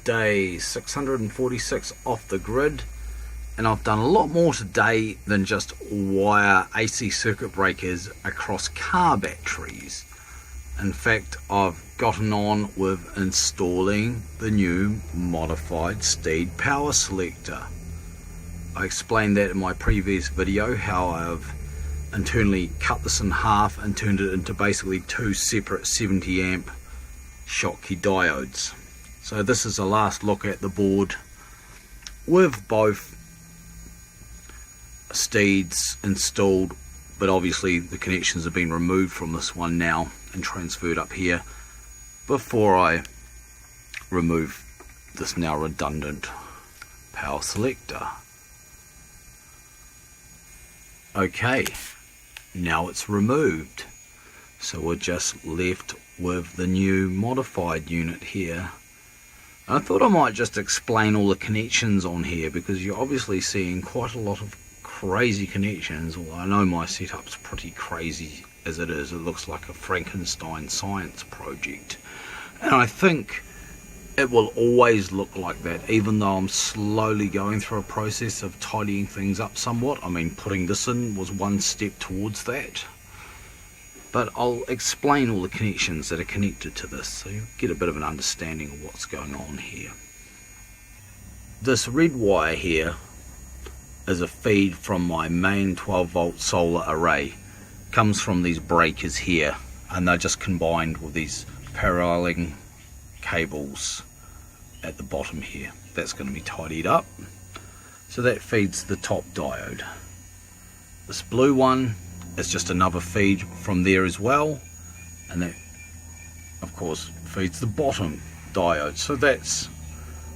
day 646 off the grid, and I've done a lot more today than just wire AC circuit breakers across car batteries. In fact, I've gotten on with installing the new modified Steed power selector. I explained that in my previous video, how I've internally cut this in half and turned it into basically two separate 70 amp Schottky diodes. So this is a last look at the board with both Steeds installed, but obviously the connections have been removed from this one now and transferred up here before I remove this now redundant power selector. Okay, now it's removed, so we're just left with the new modified unit here. I thought I might just explain all the connections on here, because you're obviously seeing quite a lot of crazy connections. Well, I know my setup's pretty crazy as it is. It looks like a Frankenstein science project, and I think it will always look like that, even though I'm slowly going through a process of tidying things up somewhat. I mean, putting this in was one step towards that, but I'll explain all the connections that are connected to this so you get a bit of an understanding of what's going on here. This red wire here is a feed from my main 12 volt solar array. Comes from these breakers here, and they're just combined with these paralleling cables at the bottom here. That's going to be tidied up, so that feeds the top diode. This blue one is just another feed from there as well, and that of course feeds the bottom diode. So that's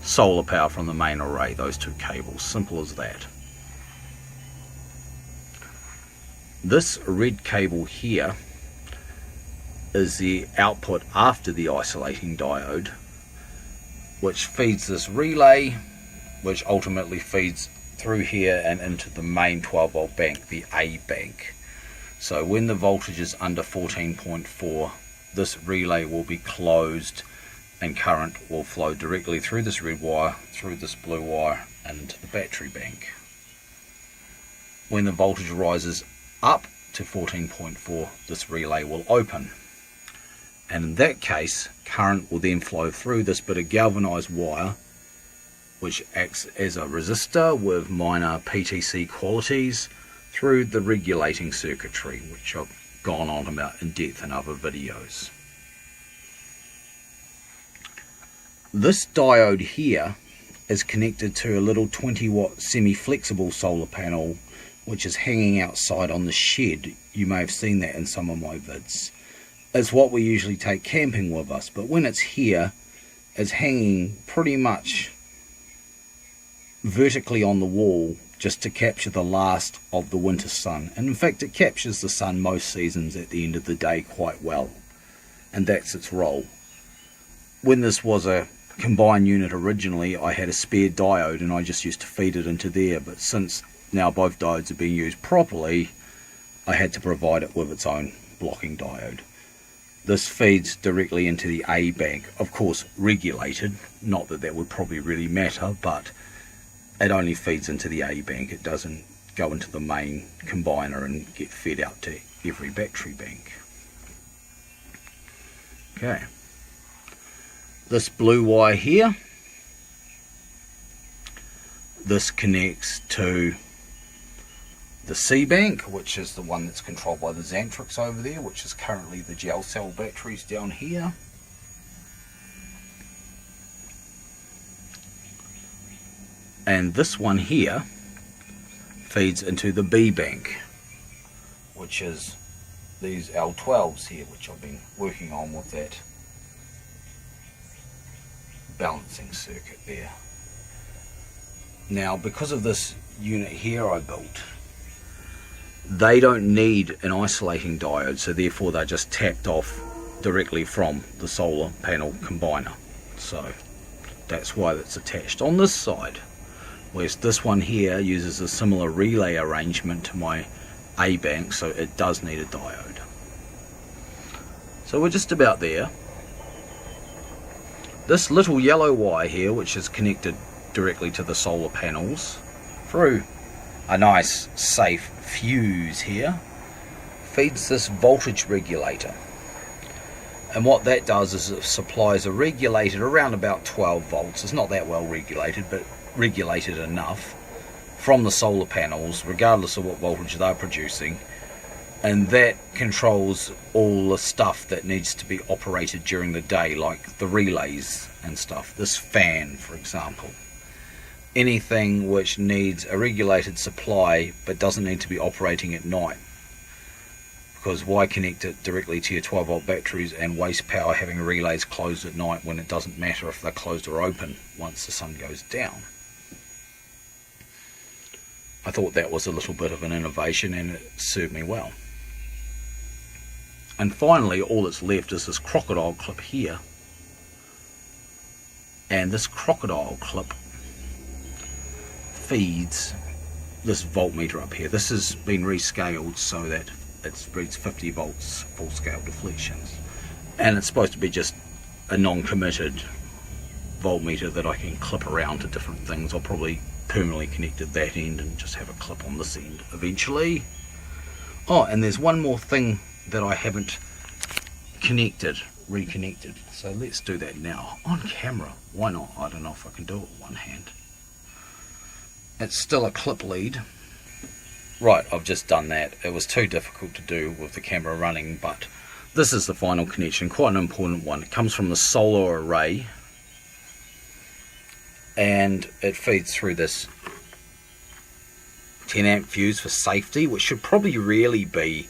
solar power from the main array, those two cables, simple as that. This red cable here is the output after the isolating diode, which feeds this relay, which ultimately feeds through here and into the main 12 volt bank, the A bank. So when the voltage is under 14.4, this relay will be closed and current will flow directly through this red wire, through this blue wire, and into the battery bank. When the voltage rises up to 14.4, this relay will open, and in that case current will then flow through this bit of galvanized wire, which acts as a resistor with minor PTC qualities, through the regulating circuitry, which I've gone on about in depth in other videos. This diode here is connected to a little 20 watt semi-flexible solar panel, which is hanging outside on the shed. You may have seen that in some of my vids. It's what we usually take camping with us, but when it's here, it's hanging pretty much vertically on the wall, just to capture the last of the winter sun. And in fact, it captures the sun most seasons at the end of the day quite well, and that's its role. When this was a combined unit originally, I had a spare diode and I just used to feed it into there, but since now both diodes are being used properly, I had to provide it with its own blocking diode. This feeds directly into the A bank, of course regulated, not that that would probably really matter, but it only feeds into the A bank. It doesn't go into the main combiner and get fed out to every battery bank. Okay, this blue wire here, this connects to the C bank, which is the one that's controlled by the Xantrix over there, which is currently the gel cell batteries down here. And this one here feeds into the B bank, which is these L12s here, which I've been working on with that balancing circuit there. Now, because of this unit here I built, they don't need an isolating diode, so therefore they're just tapped off directly from the solar panel combiner. So that's why it's attached on this side. Whereas this one here uses a similar relay arrangement to my A bank, so it does need a diode. So we're just about there. this little yellow wire here, which is connected directly to the solar panels through a nice safe fuse here, feeds this voltage regulator. And what that does is it supplies a regulator around about 12 volts. It's not that well regulated, but regulated enough from the solar panels, regardless of what voltage they're producing. And that controls all the stuff that needs to be operated during the day, like the relays and stuff. This fan, for example. Anything which needs a regulated supply but doesn't need to be operating at night. Because why connect it directly to your 12 volt batteries and waste power having relays closed at night when it doesn't matter if they're closed or open once the sun goes down. I thought that was a little bit of an innovation, and it served me well. And finally, all that's left is this crocodile clip here. And this crocodile clip feeds this voltmeter up here. This has been rescaled so that it reads 50 volts full scale deflections, and it's supposed to be just a non-committed voltmeter that I can clip around to different things. I'll probably permanently connect at that end and just have a clip on this end eventually. Oh, and there's one more thing that I haven't reconnected, so let's do that now on camera. Why not? I don't know if I can do it with one hand. It's still a clip lead. Right, I've just done that. It was too difficult to do with the camera running, but this is the final connection, quite an important one. It comes from the solar array, and it feeds through this 10 amp fuse for safety, which should probably really be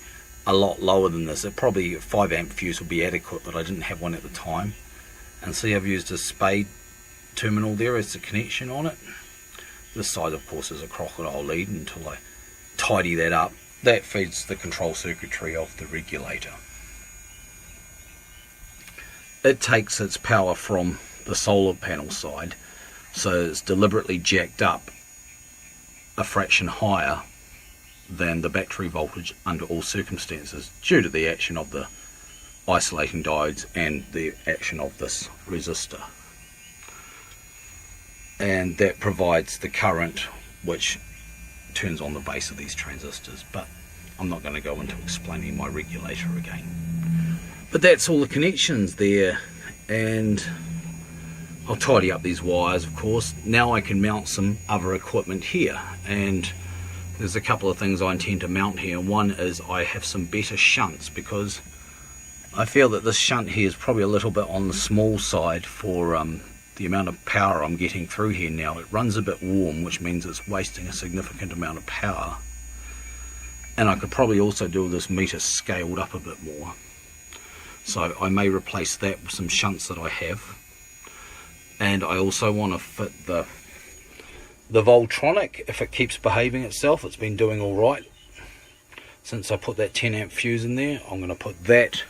a lot lower than this. It probably a 5 amp fuse would be adequate, but I didn't have one at the time. And see, I've used a spade terminal there as the connection on it. This side, of course, is a crocodile lead until I tidy that up. That feeds the control circuitry of the regulator. It takes its power from the solar panel side, so it's deliberately jacked up a fraction higher than the battery voltage under all circumstances, due to the action of the isolating diodes and the action of this resistor. And that provides the current which turns on the base of these transistors, but I'm not going to go into explaining my regulator again. But that's all the connections there, and I'll tidy up these wires, of course. Now I can mount some other equipment here, and there's a couple of things I intend to mount here. One is I have some better shunts, because I feel that this shunt here is probably a little bit on the small side for the amount of power I'm getting through here now. It runs a bit warm, which means it's wasting a significant amount of power. And I could probably also do this meter scaled up a bit more. So I may replace that with some shunts that I have. And I also want to fit the Voltronic, if it keeps behaving itself. It's been doing alright since I put that 10 amp fuse in there. I'm going to put that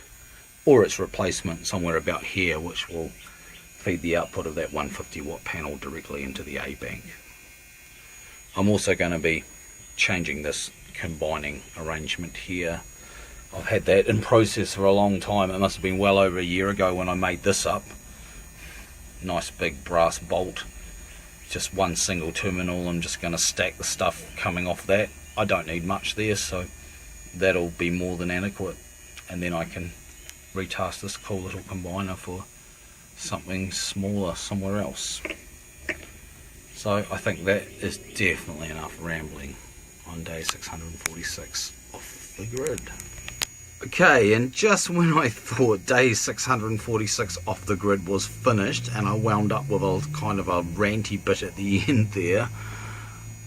or its replacement somewhere about here, which will feed the output of that 150 watt panel directly into the A bank. I'm also going to be changing this combining arrangement here. I've had that in process for a long time. It must have been well over a year ago when I made this up. Nice big brass bolt, just one single terminal. I'm just going to stack the stuff coming off that. I don't need much there, so that'll be more than adequate, and then I can retask this cool little combiner for something smaller somewhere else. So I think that is definitely enough rambling on day 646 off the grid. Okay, and just when I thought day 646 off the grid was finished and I wound up with a kind of a ranty bit at the end there,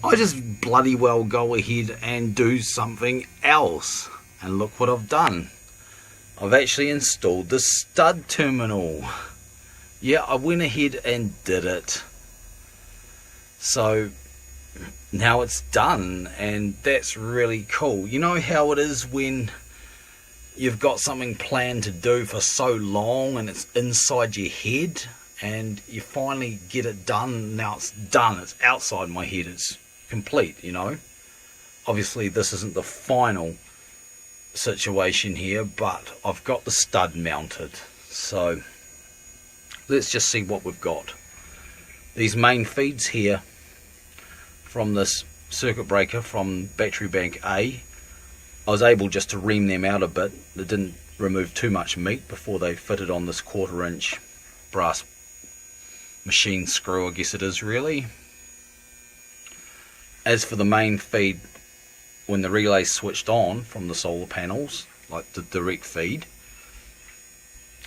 I just bloody well go ahead and do something else. And look what I've done. I've actually installed the stud terminal. Yeah, I went ahead and did it. So now it's done, and that's really cool. You know how it is when you've got something planned to do for so long and it's inside your head, and you finally get it done. Now it's done. It's outside my head. It's complete, you know. Obviously this isn't the final situation here, but I've got the stud mounted, so let's just see what we've got. These main feeds here from this circuit breaker from battery bank A, I was able just to ream them out a bit. It didn't remove too much meat before they fitted on this 1/4 inch brass machine screw, I guess it is really. As for the main feed, when the relay switched on from the solar panels, like the direct feed,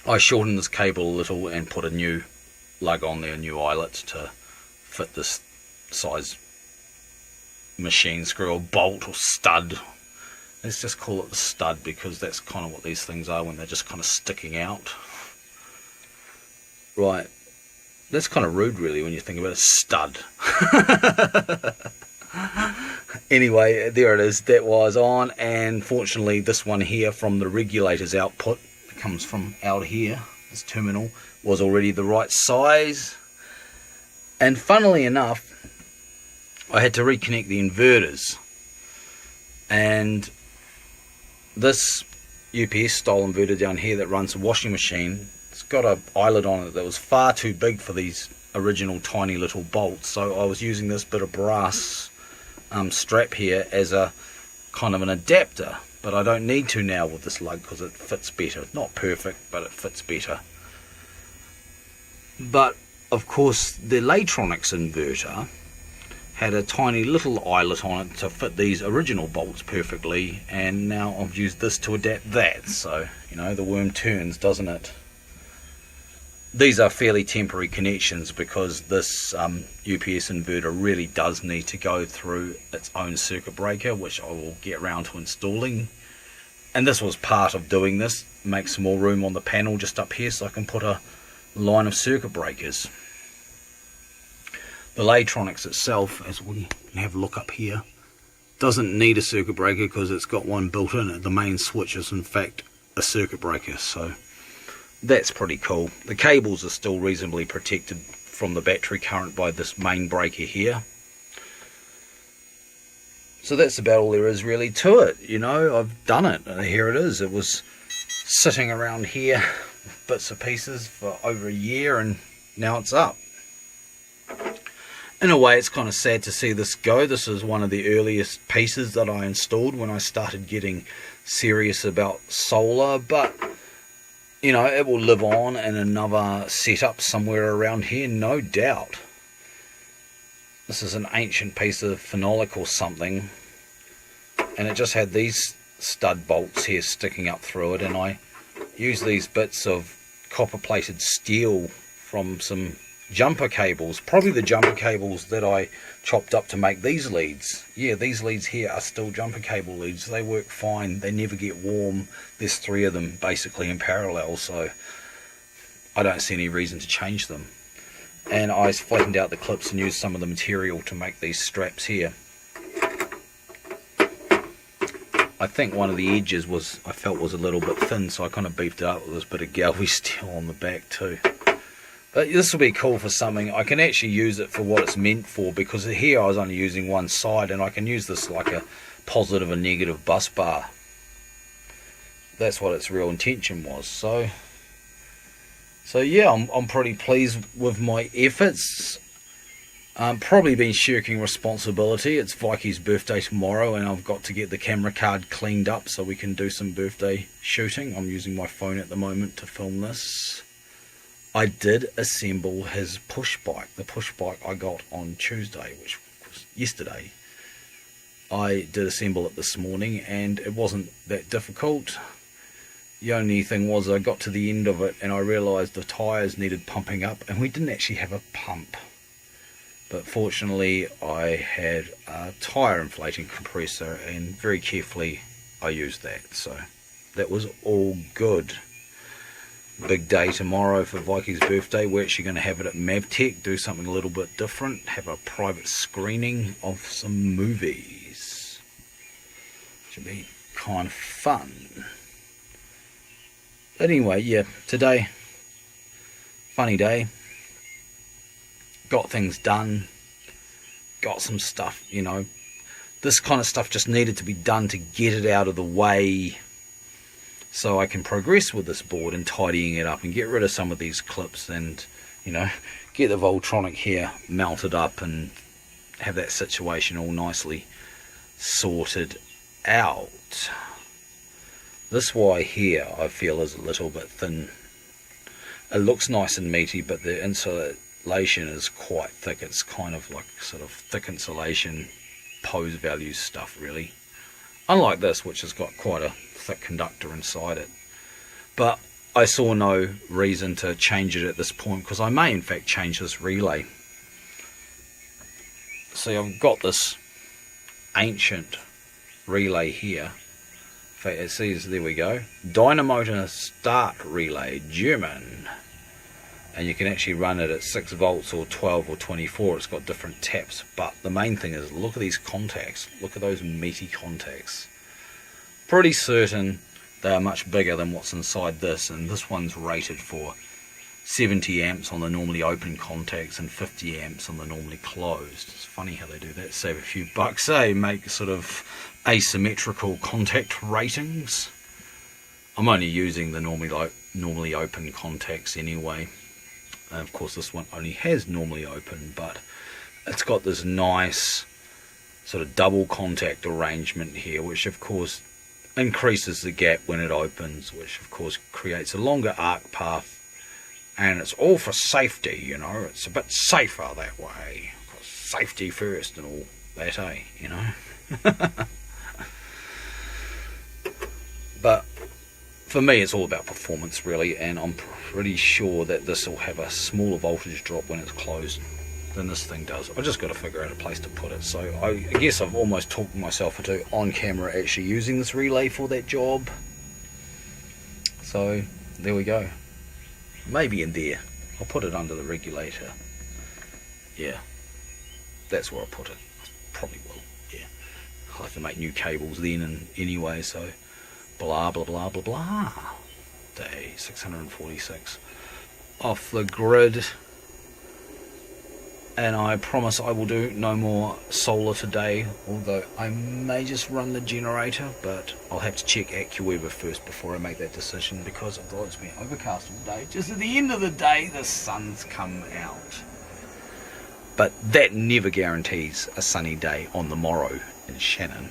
I shortened this cable a little and put a new lug on there, new eyelet to fit this size machine screw or bolt or stud. Let's just call it the stud because that's kind of what these things are when they're just kind of sticking out. Right, that's kind of rude really when you think about a stud. Anyway, there it is, that was on, and fortunately this one here from the regulator's output, it comes from out here, this terminal, was already the right size. And funnily enough, I had to reconnect the inverters, and this UPS style inverter down here that runs a washing machine, it's got an eyelet on it that was far too big for these original tiny little bolts, so I was using this bit of brass strap here as a kind of an adapter, but I don't need to now with this lug because it fits better. Not perfect, but it fits better. But of course the Latronics inverter had a tiny little eyelet on it to fit these original bolts perfectly, and now I've used this to adapt that. So, you know, the worm turns, doesn't it? These are fairly temporary connections because this UPS inverter really does need to go through its own circuit breaker, which I will get around to installing. And this was part of doing this, make some more room on the panel just up here so I can put a line of circuit breakers. The Latronics itself, as we have a look up here, doesn't need a circuit breaker because it's got one built in it. The main switch is in fact a circuit breaker, so that's pretty cool. The cables are still reasonably protected from the battery current by this main breaker here. So that's about all there is really to it. You know, I've done it, and here it is. It was sitting around here, bits and pieces, for over a year, and now it's up. In a way, it's kind of sad to see this go. This is one of the earliest pieces that I installed when I started getting serious about solar, but you know, it will live on in another setup somewhere around here, no doubt. This is an ancient piece of phenolic or something, and it just had these stud bolts here sticking up through it, and I used these bits of copper plated steel from some jumper cables, probably the jumper cables that I chopped up to make these leads. Yeah, these leads here are still jumper cable leads. They work fine, they never get warm. There's 3 of them basically in parallel, so I don't see any reason to change them. And I flattened out the clips and used some of the material to make these straps here. I think one of the edges I felt was a little bit thin, so I kind of beefed it up with this bit of galvy steel on the back too. But this will be cool for something. I can actually use it for what it's meant for, because here I was only using one side, and I can use this like a positive and negative bus bar. That's what its real intention was. So yeah, I'm pretty pleased with my efforts. Probably been shirking responsibility. It's Vikey's birthday tomorrow, and I've got to get the camera card cleaned up so we can do some birthday shooting. I'm using my phone at the moment to film this. I did assemble his push bike, the push bike I got on Tuesday, which was yesterday. I did assemble it this morning, and it wasn't that difficult. The only thing was I got to the end of it and I realised the tyres needed pumping up, and we didn't actually have a pump. But fortunately I had a tyre inflating compressor, and very carefully I used that, so that was all good. Big day tomorrow for Vikey's birthday. We're actually going to have it at Mavtech, do something a little bit different, have a private screening of some movies. Should be kind of fun. But anyway, yeah, today, funny day. Got things done, got some stuff, you know. This kind of stuff just needed to be done to get it out of the way so I can progress with this board and tidying it up and get rid of some of these clips and, you know, get the Voltronic here mounted up and have that situation all nicely sorted out. This wire here I feel is a little bit thin. It looks nice and meaty, but the insulation is quite thick. It's kind of like sort of thick insulation, pose values stuff really. Unlike this, which has got quite a thick conductor inside it. But I saw no reason to change it at this point, because I may in fact change this relay. See, I've got this ancient relay here. In fact, it says, there we go, Dynamotor Start Relay, German. And you can actually run it at 6 volts or 12 or 24. It's got different taps. But the main thing is, look at these contacts. Look at those meaty contacts. Pretty certain they are much bigger than what's inside this. And this one's rated for 70 amps on the normally open contacts and 50 amps on the normally closed. It's funny how they do that. Save a few bucks, eh? Make sort of asymmetrical contact ratings. I'm only using the normally open contacts anyway. And of course this one only has normally open, but it's got this nice sort of double contact arrangement here, which of course increases the gap when it opens, which of course creates a longer arc path. And it's all for safety, you know. It's a bit safer that way. Safety first and all that, eh? You know. But for me, it's all about performance, really. And I'm pretty sure that this will have a smaller voltage drop when it's closed than this thing does. I've just got to figure out a place to put it. So I guess I've almost talked myself into on camera actually using this relay for that job. So there we go. Maybe in there. I'll put it under the regulator. Yeah, that's where I'll put it. Probably will. Yeah, I'll have to make new cables then and anyway, so blah blah blah blah blah. Day 646 off the grid. And I promise I will do no more solar today, although I may just run the generator, but I'll have to check AccuWeather first before I make that decision, because although it's been overcast all day, just at the end of the day the sun's come out. But that never guarantees a sunny day on the morrow in Shannon.